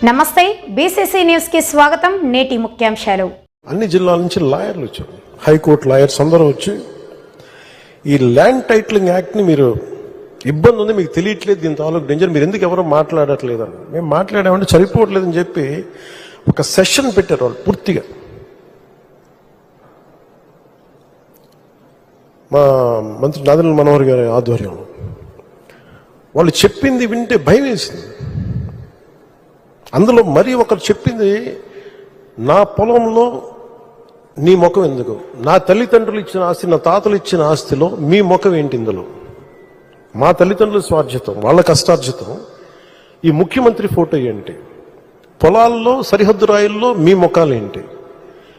నమస్తే, BCC news కి స్వాగతం. నేటి ముఖ్యాంశాలు. అన్ని జిల్లాల నుంచి లాయర్లు వచ్చారు, హైకోర్టు లాయర్స్ అందరూ వచ్చి ఈ ల్యాండ్ టైటిలింగ్ యాక్ట్ ని మీరు ఇబ్బంది ఉంది, మీకు తెలియట్లేదు, దీని తాలూకు డేంజర్, మీరు ఎందుకు ఎవరో మాట్లాడట్లేదు అని. మేము మాట్లాడామంటే సరిపోవట్లేదని చెప్పి ఒక సెషన్ పెట్టారు వాళ్ళు పూర్తిగా. మా మంత్రి నాదెండ్ల మనోహర్ గారి ఆధ్వర్యంలో వాళ్ళు చెప్పింది వింటే భయం వేసింది. అందులో మరీ ఒకరు చెప్పింది, నా పొలంలో నీ ముఖం ఎందుకు, నా తల్లిదండ్రులు ఇచ్చిన ఆస్తి, నా తాతలు ఇచ్చిన ఆస్తిలో మీ ముఖం ఏంటి, ఇందులో మా తల్లిదండ్రుల స్వార్జితం, వాళ్ళ కష్టార్జితం, ఈ ముఖ్యమంత్రి ఫోటో ఏంటి, పొలాల్లో సరిహద్దు రాయిల్లో మీ ముఖాలు ఏంటి,